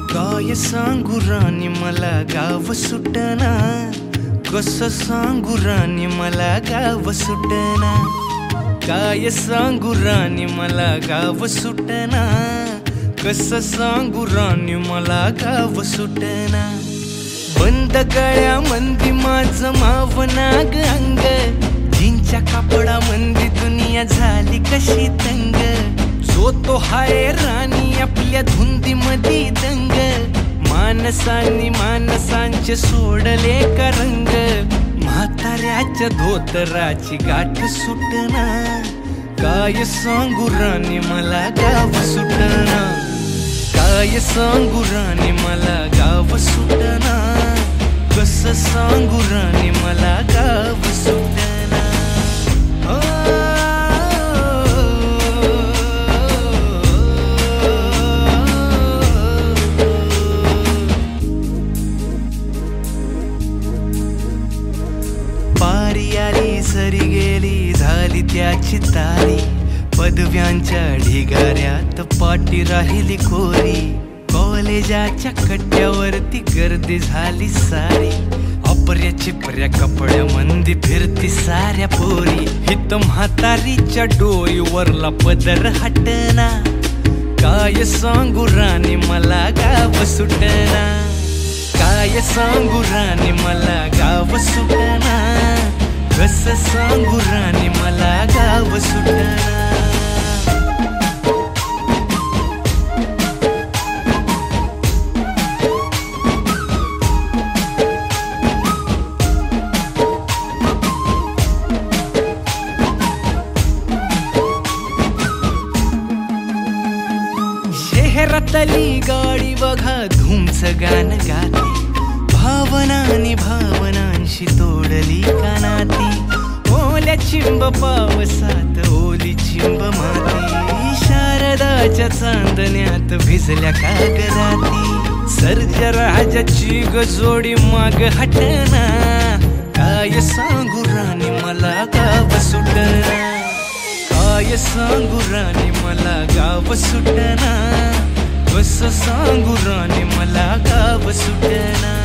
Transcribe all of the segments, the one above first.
काय सांगू राणी मला गाव सुटना, कसं सांगू राणी मला गाव सुटना, काय सांगू राणी मला गाव सुटना, कसं सांगू राणी मला गाव सुटना। बंद गळ्यामंदी माझं मावनाग अंग, जीनच्या कापडामंदी दुनिया झाली कशी तंग, जो तो हाय राणी आपल्या धुंदीमधी दंग, मानसांनी मानसांचे सोडले का रंग, म्हाताऱ्याच्या धोतराची गाठ सुटना, काय सांगू राणी मला गाव सुटना, काय सांगू राणी मला गाव सुटना, कसं सांगू राणी मला गाव सुटना। पारी आली सरी गेली झाली त्याची तारी, पदव्यांच्या ढिगाऱ्यात पाटी राहिली कोरी, कॉलेजाच्या कट्ट्यावरती गर्दी झाली सारी, अपऱ्या चिपऱ्या कपड्यामंदी फिरती साऱ्या पोरी, हित म्हातारीच्या डोईवरला पदर हटना, काय सांगू राणी मला गाव सुटना, काय सांगू राणी मला गाव सुटना, कसं सांगू राणी मला गाव सुटना। शहरातली गाडी बघा धूमचं गाणं गाते, भावनांनी भावनांशी तोडली कानाती, ओल्या चिंब पावसात ओली चिंब माती, शारदाच्या चांदण्यात भिजल्या कागदाती, सर्जराजाची गजोडी माग हटना, काय सांगू राणी मला गाव सुटना, काय सांगू राणी मला गाव सुटना, कसं सांगू राणी मला गाव सुटना।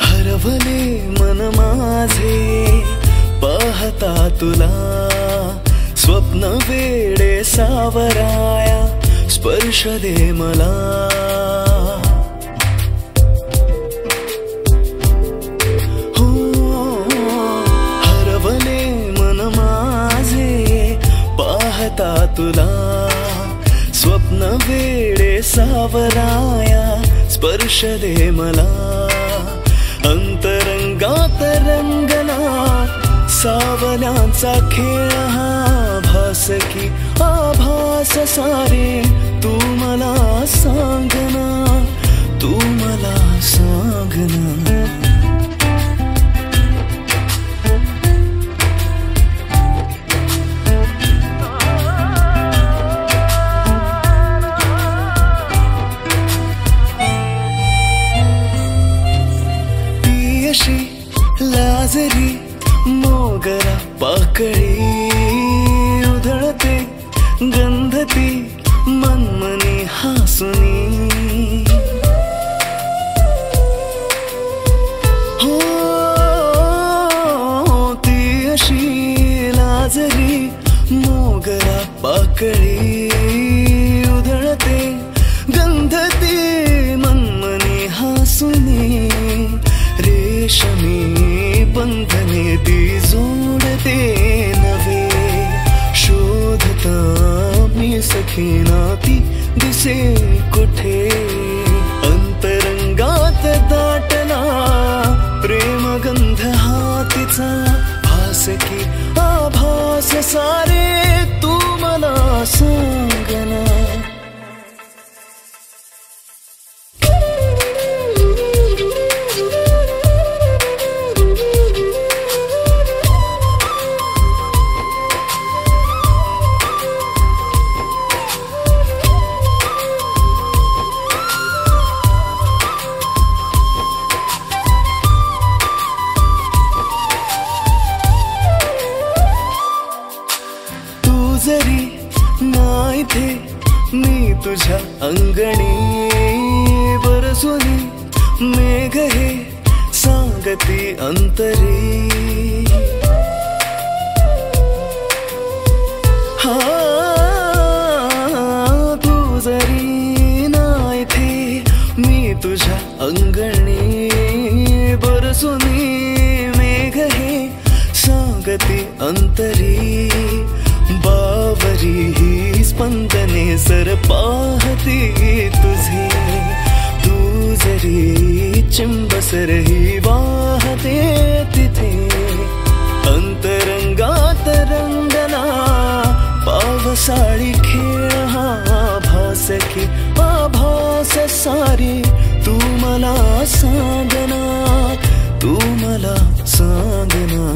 हरवले मन माझे पाहता तुला, स्वप्न वेडे सावराया स्पर्श दे मला, हो हरवले मन माझे पाहता तुला, स्वप्न वेडे सावराया स्पर्श दे मला, अंतरंगात रंगला सावल्यांचा खेळ हा, भास की आभास सारे तू मला सांगना, तू मला सांगना। लाजरी मोगरा पाकळी उधळते गंधती मनमनी हासुनी, हो पाकळी उधळते गंधती मनमनी हासुनी रेशमी बंधने ती जोडते नवे शोधता मी सखीना ती दिसे कुठे अंतरंगात दाटला प्रेमगंध हा तिचा भास की आभास सारे तू मला सांगना जरी नाही थे मी तुझ्या अंगणी बरसुनी मेघ हे सांगती अंतरी हा तू जरी नाही थे मी तुझ्या अंगणी बरसुनी मेघ हे सांगती अंतरी बावरी ही स्पंदने सर पाहती तुझे तू जरी चिंबसर ही वाहते तिथे अंतरंगात रंगला पावसाळी खेळ हा भास की आभास सारी तू मला सांगना तू मला सांगना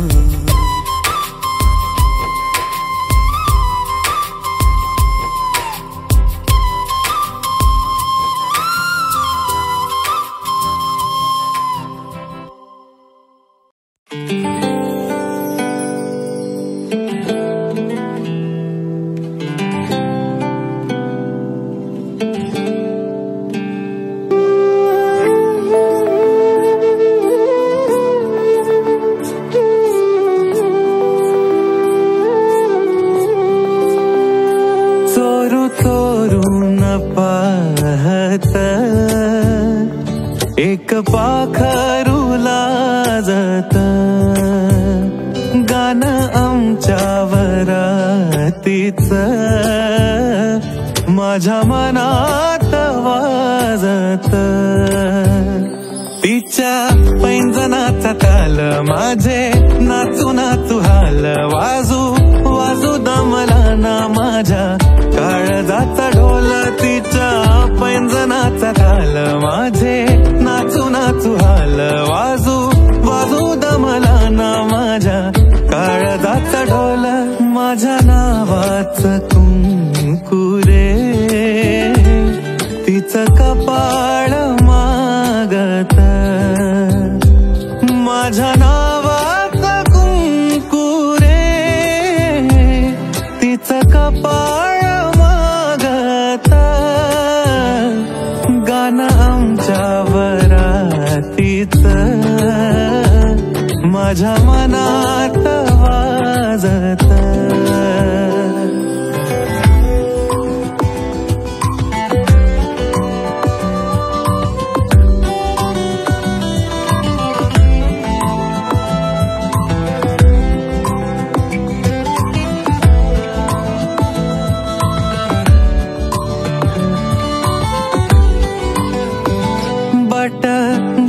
एक पाखरू लाजत गाणं आमच्या वरातीच माझ्या मनात वाजत तिच्या पैंजनाचा ताल माझे नाचू नाचू हाल वाजू वाजू दमला ना माझ्या काळजाचा ढोल तिच्या पैंजनाचा ताल माझे नाचू नाचू हाल वाजू वाजू दमला ना माझ्या काळजाचा ढोल माझ्या नावाच कुंकुरे तिचं कपाळ मागत माझ्या नावाचा कुंकुरे तिचं कपाळ मागत गाणं आमच्या वरातीच माझ्या मनात वाजत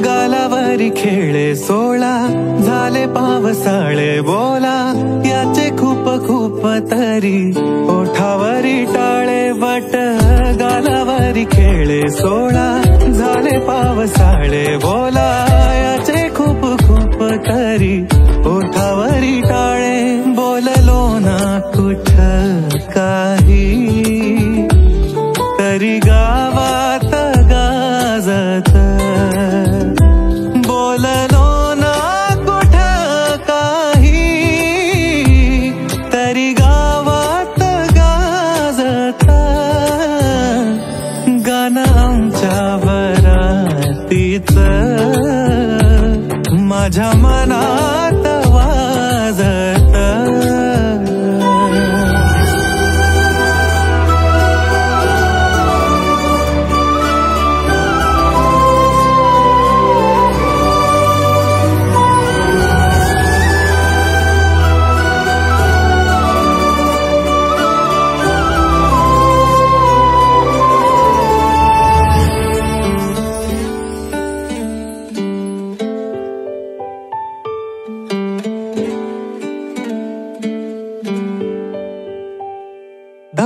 गालावरी खेळे सोळा झाले पावसाळे बोला याचे खूप खूप तरी ओठावरी टाळे बट गालावरी खेळे सोळा झाले पावसाळे बोला याचे खूप खूप तरी ओठावरी टाळे बोललो ना कुठ काही तरी गावात गाजत बोललो ना कुठ काही तरी गावात गाजत गाणं आमच्या वरातीच माझ्या मनात वाजत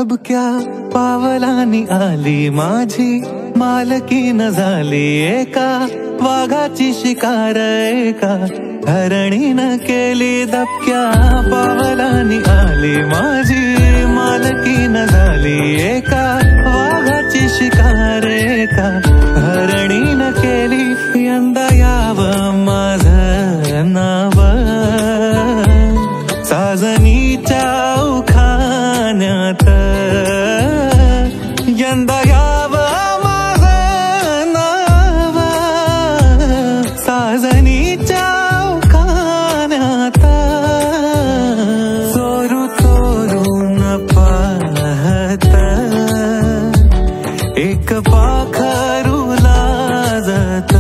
दबक्या पावलांनी आली माझी मालकीन झाली एका वाघाची शिकार एका हरणीनं केली दबक्या पावलांनी आली माझी मालकीन झाली एका वाघाची शिकार एका हरणीनं केली यंदा यावं माझं नाव साजनीच्या उखाण्यात यंदा यावं माझं नाव साजनीच्या उखाण्यात चोरू चोरून पाहत एक पाखरू लाजत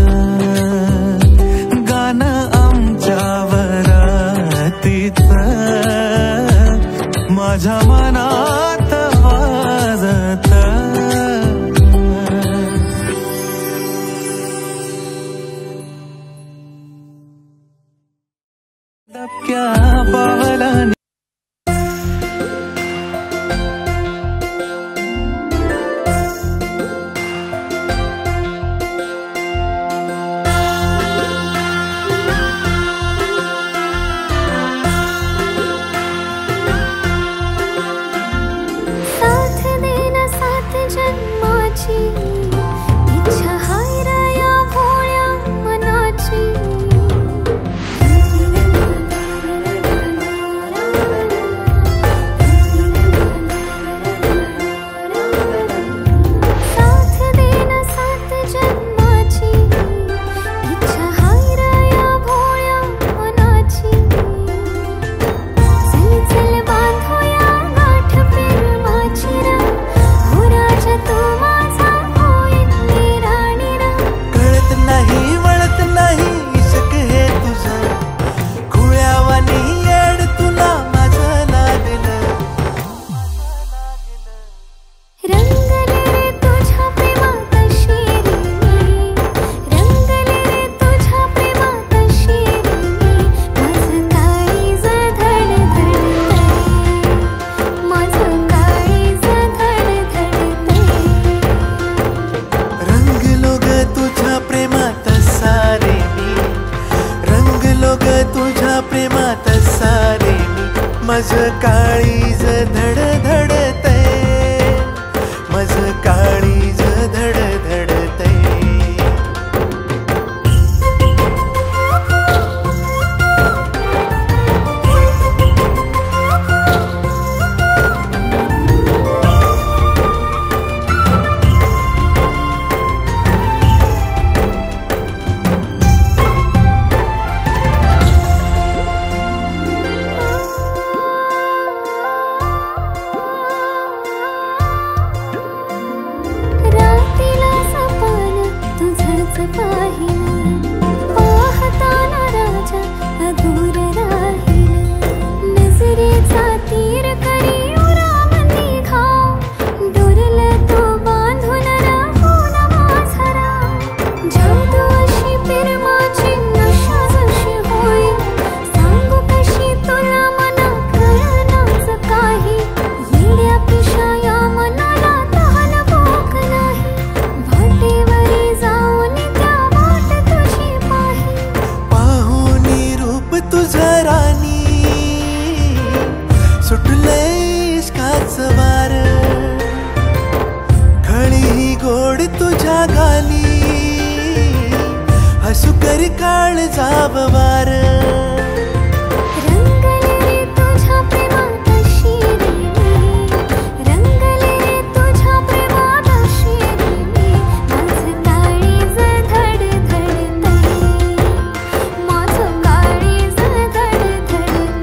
गाणं आमच्या वरातीचं माझ्या मनात वाजत दबक्या पावलांनी इच्छा हाय रे या भोळ्या मनाची माझं काळीज धडधडतय माझं काळीज धडधडतय हसू कर काळ जाव वार रंगले रे तुझ्या प्रेमात शिरले रंगले रे तुझ्या प्रेमात शिरले माझं काळीज धडधडतय माझं काळीज धडधडतय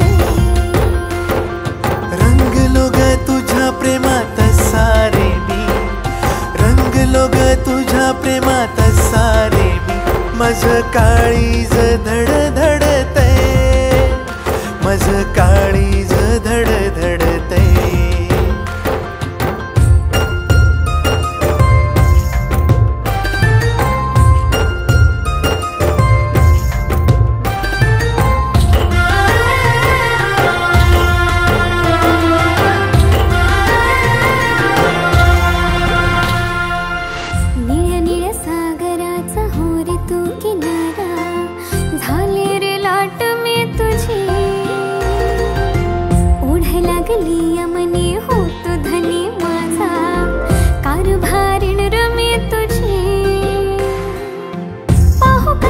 रंगलो ग तुझ्या प्रेमात सारे मी रंगलो ग तुझ्या प्रेमात सारे माझं काळीज धडधडतय माझं काळीज धडधडतय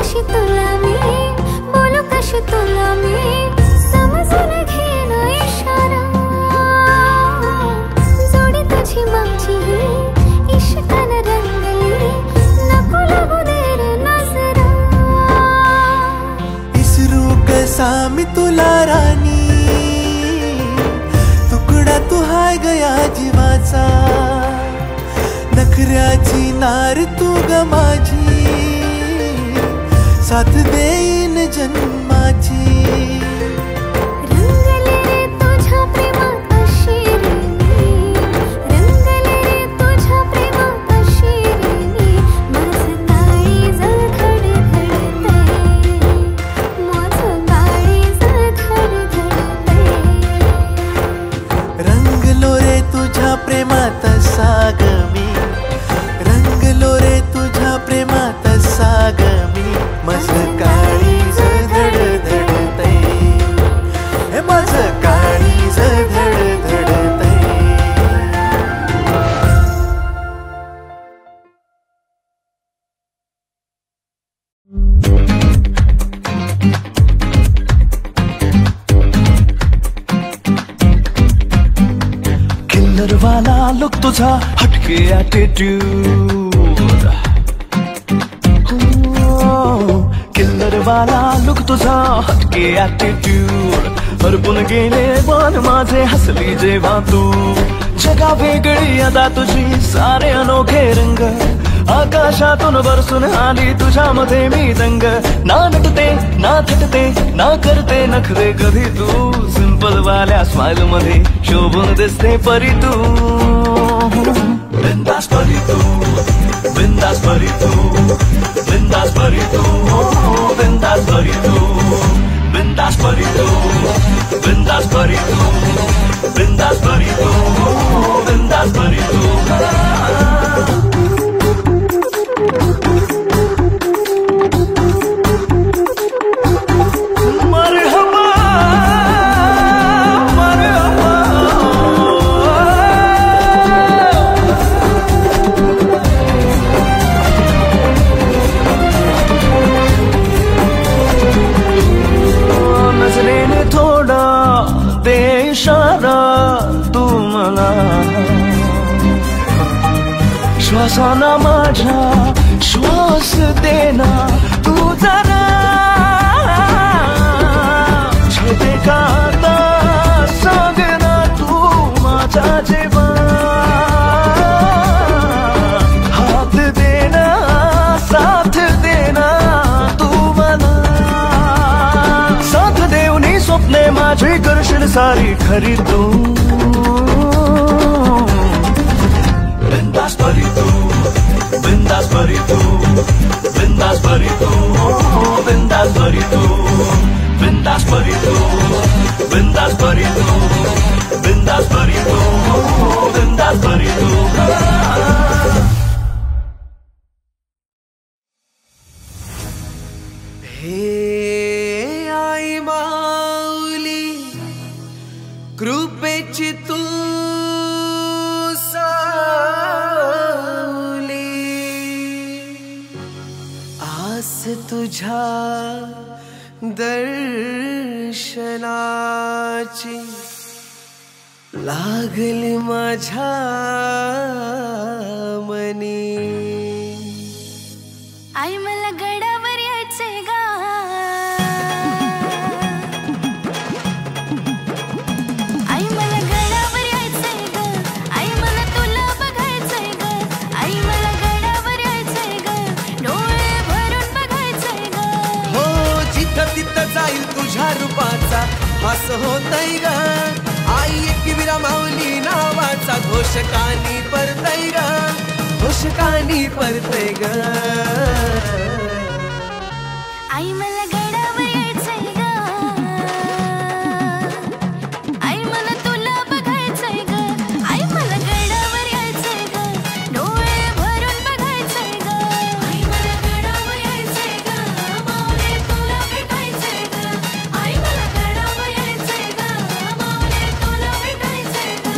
कशी तुला मी बोलू कशी तुला मी समजून घेण इशारा जोडी तुझी माझी इश्कान रंगली नको लागू दे रे नजरा इसरू कसा मी तुला राणी तुकडा तू हाय गया जीवाचा नखऱ्याची नार तू ग माझी साथ देईन जन्माची रंगले रे तुझ्या प्रेमात अशी रे मी रंगले रे तुझ्या प्रेमात अशी रे मी माझं काळीज धडधडतंय माझं काळीज धडधडतंय रंगलो रे तुझ्या प्रेमात साग मी रंगलो रे तुझ्या प्रेमात साग मी माझं काळीज धडधडतंय हे माझं काळीज धडधडतंय किल्लर वाला लुक तुझा हटके ॲटिट्यूड किल्लर वाला लुक तुझा हटके ॲटिट्यूड हरपून गेले पण माझे हसली जेव्हा तू जगा वेगळी अदा तुझी सारे अनोखे रंग आकाशातून बरसून आली तुझ्यामध्ये मी दंग ना नटते ना थटते ना करते नखरे कधी तू सिंपल वाल्या स्माइल मध्ये शोभून दिसते परी तू बिंदास परी तू बिंदास परी तू बिंदास परी तू बिंदास परी तू बिंदास परी तू बिंदास परी तू बिंदास परी तू बिंदास परी तू श्वासाना माझ्या श्वास देना तू जरा छेते का आता सांग ना तू माझा जीवा हात देना साथ देना तू मला साथ देऊनी स्वप्ने माझी करशील सारी खरी तू बिंदास परी तू बिंदास परी तू बिंदास परी तू बिंदास परी तू बिंदास परी तू बिंदास परी तू बिंदास परी तू बिंदास परी तू हे आई माऊली कृपेची तू तुझ्या दर्शनाची लागली माझ्या मनी आई मला गडावर यायचंय गा आई मला गडावर यायचंय ग आई मला तुला बघायचंय ग आई मला गडावर यायचंय ग डोळे भरून बघायचंय ग हो जिथं तिथं जाईल तुझ्या रूपाचा हास होतय ग आई एकविरा माऊली नावाचा घोषकानी परतय ग घोषकानी परतय ग आई मला गडावर यायचंय ग आई मला तुला बघायचंय ग आई मला गडावर यायचंय ग डोळे भरून बघायचंय ग आई मला गडावर यायचंय ग माऊली तुला भेटायचंय ग आई मला गडावर यायचंय ग माऊली तुला भेटायचंय ग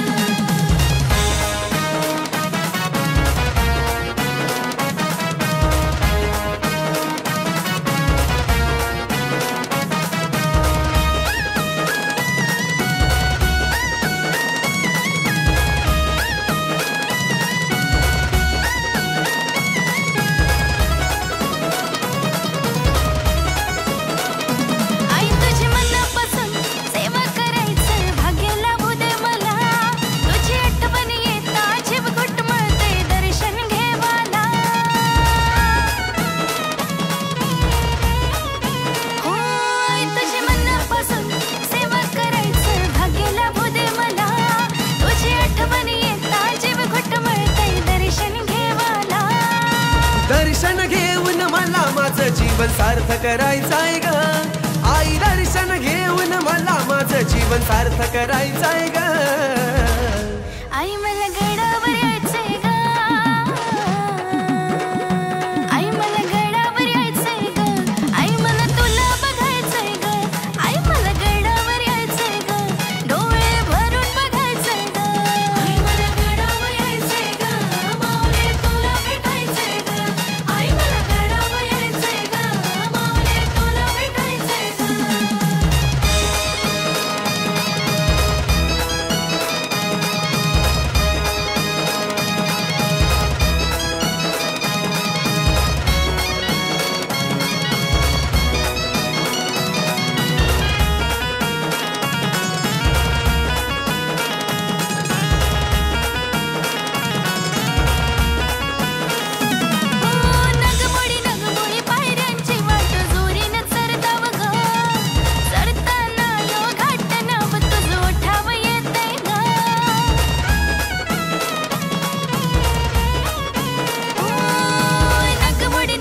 सार्थ करायचंय ग आई दर्शन घेऊन मला माझं जीवन सार्थ करायचंय ग आई मला गडावर यायचंय ग आई मला गडावर यायचंय ग आई मला तुला बघायचंय ग आई मला गडावर यायचंय ग डोळे भरून बघायचंय ग आई मला गडावर यायचंय ग माऊली तुला भेटायचंय ग आई मला गडावर यायचंय ग माऊली तुला भेटायचंय ग नगमोडी पायऱ्यांची वाट जोरीनं चरताव ग चरताना यो घाट नाव तुझं ओठावं येतंय ग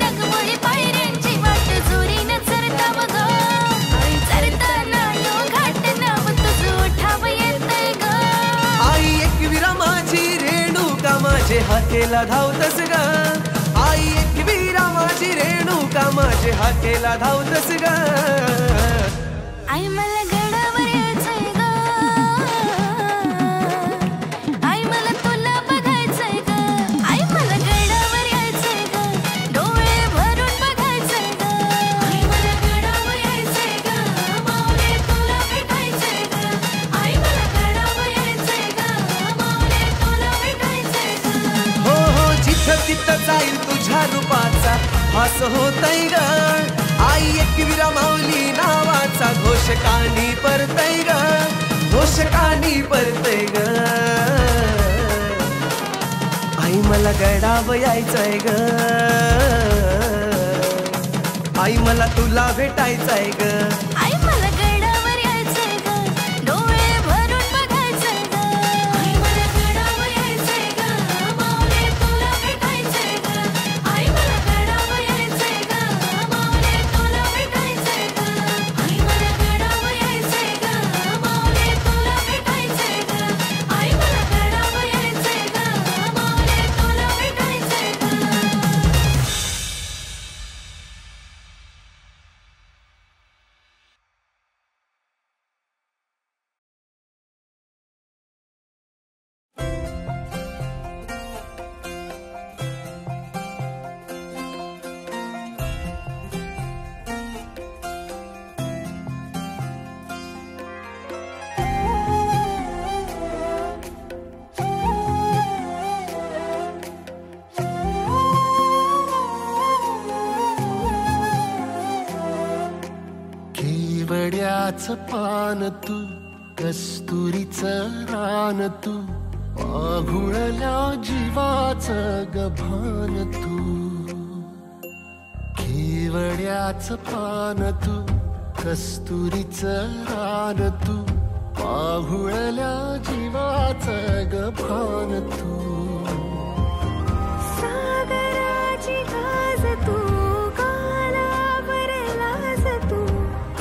नगमोडी पायऱ्यांची वाट जोरीनं चरताव ग चरताना यो घाट नाव तुझं ओठावं येतंय ग आई एकविरा माझी रेणुका माझे हाकेला धावतस ग आई एकविरा माझी रेणुका माझे हाकेला धावतस ग आई मला गडावर यायचंय ग आई मला तुला बघायचंय ग आई मला गडावर यायचंय ग डोळे भरून बघायचंय ग आई मला गडावर यायचंय ग माऊली तुला भेटायचंय ग आई मला गडावर यायचंय ग माऊली तुला भेटायचंय ग हो हो जिथं तिथं जाईल तुझ्या रूपाचा भास होतय ग आई एकविरा माऊली नावाचा घोष कानी परतय ग घोष कानी परतय ग आई मला गडावर यायचंय ग आई मला तुला भेटायचंय ग आई मला गडावर यायचंय ग डोळे भरून बघायचंय ग आई मला गडावर यायचंय ग माऊली तुला भेटायचंय ग आई मला गडावर यायचंय ग माऊली तुला भेटायचंय ग आई मला गडावर यायचंय ग माऊली तुला भेटायचंय ग आई मला गडावर यायचंय ग माऊली तुला भेटायचंय ग केवड्याचं पान तू कस्तुरीचं रान तू पाघुळल्या जीवाचं गभान तू केवड्याचं पान तू कस्तुरीचं रान तू पाघुळल्या जीवाचं गभान तू सागराची गाज तू गालावर लाज तू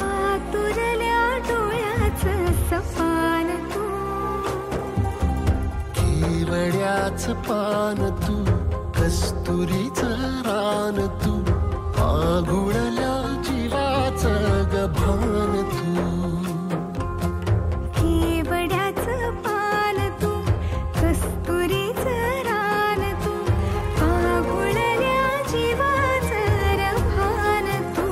आतुरल्या डोळ्याचं सपान तू केवड्याचं पान तू कस्तुरीचं रान तू पाघुळल्या जीवाचं गभान तू केवड्याचं पान तू कस्तुरीचं रान तू पागुळल्या जीवाचं रभान तू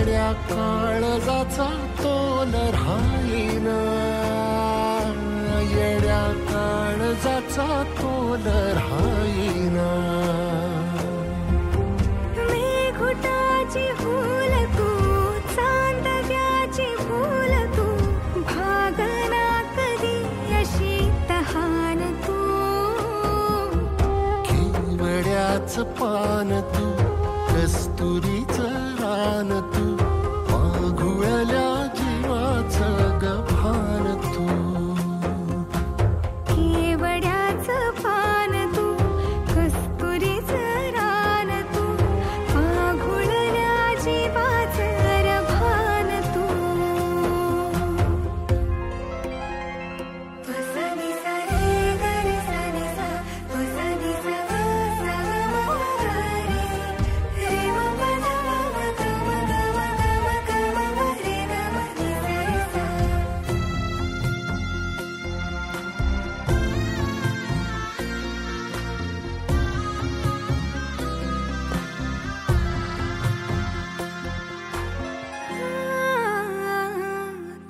केवड्या काळजाचा तोल राहीना, येड्या काळजाचा तोल राहीना. मेघुटाची फूल तू, चांदव्याची फूल तू, भागना कधी अशी तहान तू. केवड्याचं पान तू, कस्तुरीचं रान तू, मागुळल्या जीवाचं गभान तू. केवड्याचं पान तू, कस्तुरीचं रान तू, मागुळल्या जीवाचं रभान तू. वसनी सरे गरे सनी सा, वसनी सा ग सा ग म ग रे, रे म प ध म ग ग म ग म ग म ग म ग रे ग म नि सा रे सा.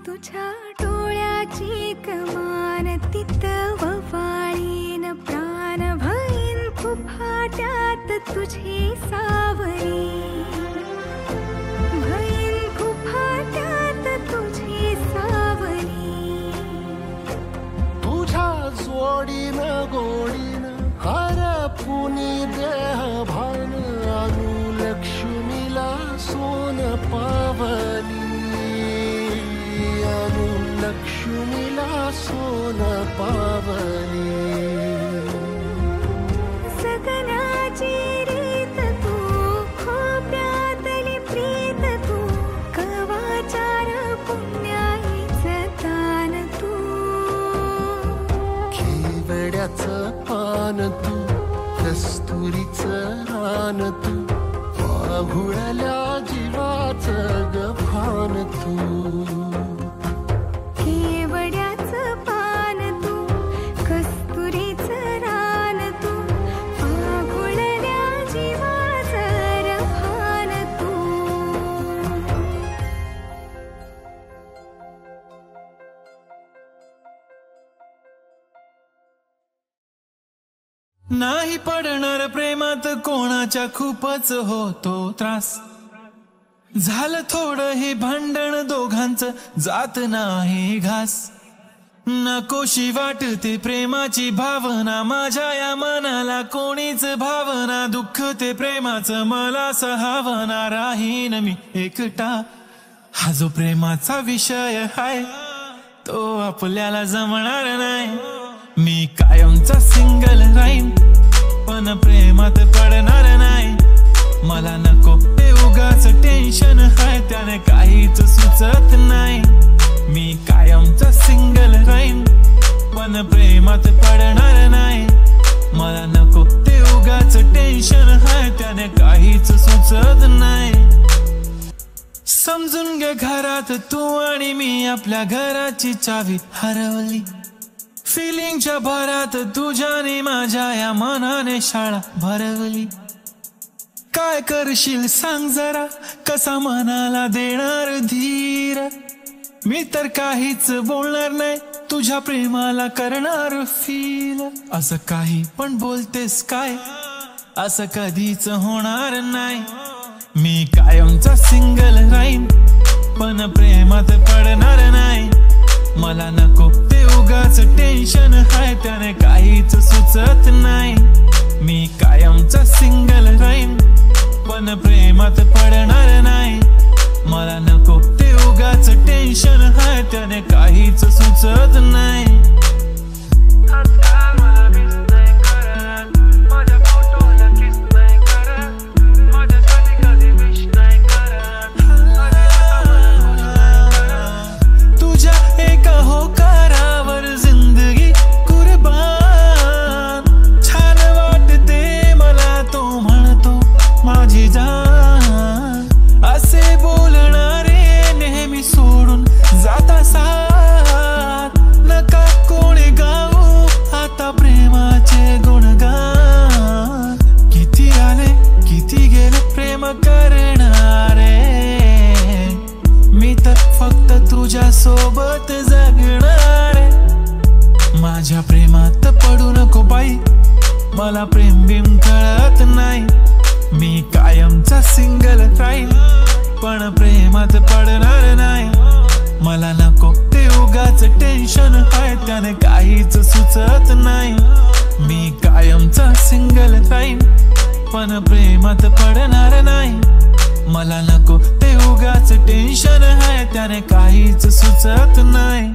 तुझ्या डोळ्याची कमान तिथं ववाळीन, प्राण भईन फुफाट्यात तुझी सावरी, भईन फुफाट्यात तुझी सावरी. तुझ्या जोडीनं गोडीनं हरपुनी देह भान, अनुलक्ष्मीला सोन पावली, अनुलक्ष्मीला सोन पावली. सगनाची रीत तू, खोप्यातली प्रीत तू, कवाचार पुण्याईचं दान तू. केवड्याचं पान तू, कस्तुरीचं रान तू, मागुळल्या जीवाचं गभान तू. केवड्याचं पान तू, कस्तुरीचं रान तू, मागुळल्या जीवाचं रभान तू. नाही पडणार प्रेमात कोणाच्या खूपच होतो त्रास, झालं थोडं हे भांडण दोघांचं जात नाही घास. नकोशी वाटते प्रेमाची भावना, माझ्या या मनाला कोणीच भावना, दुःख ते प्रेमाचं मला सहावना. राहीन मी एकटा, हा जो प्रेमाचा विषय हाय तो आपल्याला जमणार नाही. मी कायमचा सिंगल राहीन, पण प्रेमात पडणार नाही. मला नको ते उगाच टेन्शन हाय, त्याने काहीच सुचत नाही. मी कायमचा सिंगल राहीन, पण प्रेमात पडणार नाही. मला नको ते उगाच टेन्शन हाय, त्याने काहीच सुचत नाही. समजून घे घरात तू आणि मी, आपल्या घराची चावी हरवली. फिलिंगच्या भरात तुझ्याने माझ्या या मनाने शाळा भरवली. काय करशील सांग जरा, कसा मनाला देणार धीर. मी तर काहीच बोलणार नाही, तुझ्या प्रेमाला करणार फील. असं काही पण बोलतेस काय, असं कधीच होणार नाही. मी कायमचा सिंगल राहीन, पण प्रेमात पडणार नाही. मला नको ते उगाच टेन्शन हाय, त्याने काहीच सुचत नाही. मी कायमचा सिंगल राहीन, पण प्रेमात पडणार नाही. मला नको ते उगाच टेन्शन हाय, त्याने काहीच सुचत नाही. आजकाल मला मिस नाही करत, माझ्या फोटोला किस नाही करत, माझ्यासाठी कधी विश नाही करत, तुझ्या एका होकारावर जिंदगी कुर्बान. छान वाटते मला तो म्हणतो माझी जान. असे बोलणारे नेहमी सोडून जाता साथ, नका कोणी गाऊ हा मला प्रेम बिम कळत नाही, मी कायमचा सिंगल राहील, पण प्रेमात पडणार नाही. मला नको ते उगाच टेन्शन आहे, त्याने काहीच सुचत नाही. मी कायमचा सिंगल राहील, पण प्रेमात पडणार नाही. मला नको ते उगाच टेन्शन आहे, त्याने काहीच सुचत नाही.